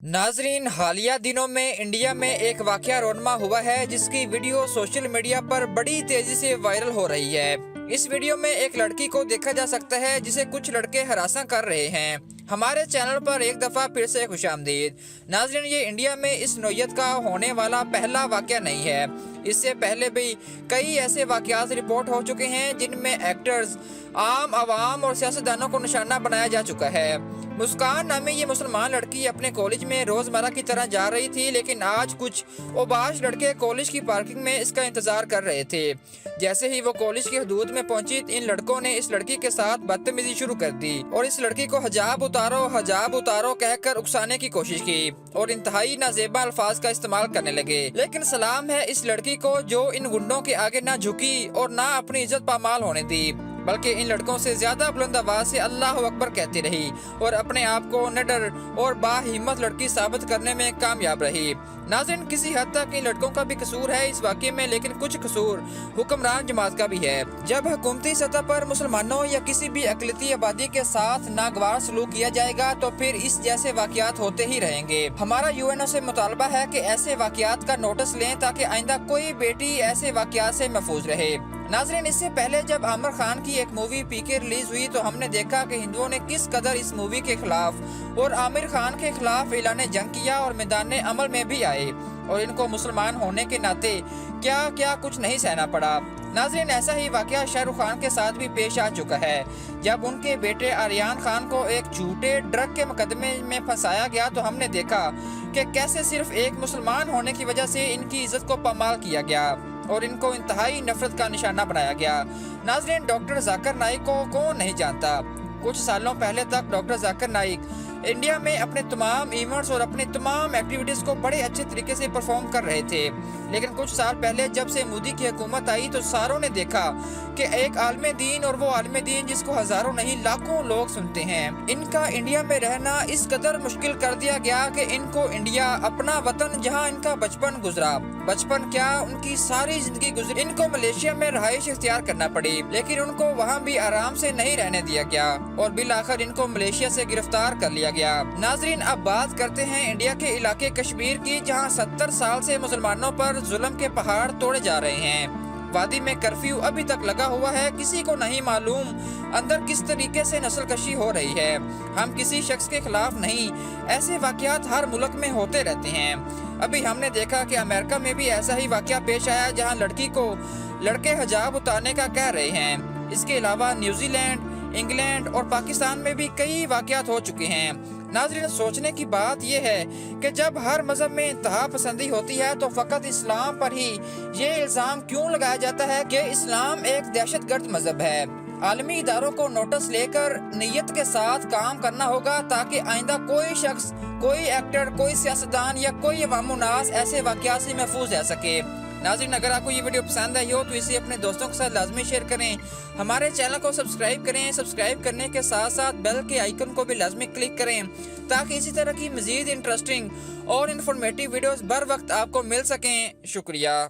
नाजरीन, हालिया दिनों में इंडिया में एक वाकया रोनमा हुआ है जिसकी वीडियो सोशल मीडिया पर बड़ी तेजी से वायरल हो रही है। इस वीडियो में एक लड़की को देखा जा सकता है जिसे कुछ लड़के हरासा कर रहे हैं। हमारे चैनल पर एक दफ़ा फिर से खुशामदीद। नाजरीन, ये इंडिया में इस नौयत का होने वाला पहला वाकया नहीं है। इससे पहले भी कई ऐसे वाकयात रिपोर्ट हो चुके हैं जिनमें एक्टर्स, आम आवाम और सियासतदानों को निशाना बनाया जा चुका है। मुस्कान नामी ये मुसलमान लड़की अपने कॉलेज में रोजमर्रा की तरह जा रही थी, लेकिन आज कुछ ओबाश लड़के कॉलेज की पार्किंग में इसका इंतजार कर रहे थे। जैसे ही वो कॉलेज की हदूद में पहुंची, इन लड़कों ने इस लड़की के साथ बदतमीजी शुरू कर दी और इस लड़की को हिजाब उतारो कहकर उकसाने की कोशिश की और इंतहाई नाजेबा अल्फाज का इस्तेमाल करने लगे। लेकिन सलाम है इस लड़की को जो इन गुंडों के आगे ना झुकी और ना अपनी इज्जत पामाल होने दी, बल्कि इन लड़कों से ज्यादा बुलंद आवाज से अल्लाह अकबर कहती रही और अपने आप को निडर और बाहिम्मत लड़की साबित करने में कामयाब रही। नाज़रीन, किसी हद तक इन लड़कों का भी कसूर है इस वाक़े में, लेकिन कुछ कसूर हुक्मरान जमात का भी है। जब हुकूमती सतह पर मुसलमानों या किसी भी अक़लियती आबादी के साथ नागवार सलूक किया जाएगा तो फिर इस जैसे वाक़यात होते ही रहेंगे। हमारा यूएनओ से मुतालबा है कि ऐसे वाक़यात का नोटिस लें ताकि आइंदा कोई बेटी ऐसे वाक़यात से महफूज रहे। नाज़रीन, इससे पहले जब आमिर खान की एक मूवी पीके रिलीज हुई तो हमने देखा कि हिंदुओं ने किस कदर इस मूवी के खिलाफ और आमिर खान के खिलाफ ऐलान जंग किया और मैदान अमल में भी आए और इनको मुसलमान होने के नाते क्या क्या कुछ नहीं सहना पड़ा। नाज़रीन, ऐसा ही वाकया शाहरुख खान के साथ भी पेश आ चुका है। जब उनके बेटे आर्यन खान को एक झूठे ड्रग के मुकदमे में फंसाया गया तो हमने देखा कि कैसे सिर्फ एक मुसलमान होने की वजह से इनकी इज्जत को पामाल किया गया और इनको इंतहाई नफरत का निशाना बनाया गया। नाज़रीन, डॉक्टर जाकिर नाइक को कौन नहीं जानता। कुछ सालों पहले तक डॉक्टर जाकिर नाइक इंडिया में अपने तमाम इवेंट्स और अपने तमाम एक्टिविटीज़ को बड़े अच्छे तरीके से परफॉर्म कर रहे थे, लेकिन कुछ साल पहले जब से मोदी की हुकूमत आई तो सारों ने देखा कि एक आलमे दीन, और वो आलमे दीन जिसको हज़ारों नहीं लाखों लोग सुनते हैं, इनका इंडिया में रहना इस कदर मुश्किल कर दिया गया कि इनको इंडिया, अपना वतन जहां इनका बचपन गुजरा, बचपन क्या उनकी सारी जिंदगी गुजरी, इनको मलेशिया में रहाइश इख्तियार करना पड़ी। लेकिन उनको वहाँ भी आराम से नहीं रहने दिया गया और बिल आखिर इनको मलेशिया से गिरफ्तार कर लिया गया। नाजरीन, अब बात करते हैं इंडिया के इलाके कश्मीर की, जहां 70 साल से मुसलमानों पर जुल्म के पहाड़ तोड़े जा रहे हैं। वादी में कर्फ्यू अभी तक लगा हुआ है, किसी को नहीं मालूम अंदर किस तरीके से नस्लकशी हो रही है। हम किसी शख्स के खिलाफ नहीं, ऐसे वाकयात हर मुल्क में होते रहते हैं। अभी हमने देखा कि अमेरिका में भी ऐसा ही वाकया पेश आया जहां लड़की को लड़के हिजाब उतारने का कह रहे हैं। इसके अलावा न्यूजीलैंड, इंग्लैंड और पाकिस्तान में भी कई वाकयात हो चुके हैं। नाज़रीन, सोचने की बात यह है कि जब हर मजहब में इंतहा पसंदी होती है तो फकत इस्लाम पर ही ये इल्ज़ाम क्यों लगाया जाता है कि इस्लाम एक दहशतगर्द मजहब है। आलमी इदारों को नोटिस लेकर नियत के साथ काम करना होगा ताकि आइंदा कोई शख्स, कोई एक्टर, कोई सियासतदान या कोई अवामुन्नास ऐसे वाकयात से महफूज रह सके। नाज़रीन, अगर आपको ये वीडियो पसंद आई हो तो इसे अपने दोस्तों के साथ लाजमी शेयर करें। हमारे चैनल को सब्सक्राइब करें। सब्सक्राइब करने के साथ साथ बेल के आइकन को भी लाजमी क्लिक करें ताकि इसी तरह की मज़ीद इंटरेस्टिंग और इन्फॉर्मेटिव वीडियोस बर वक्त आपको मिल सकें। शुक्रिया।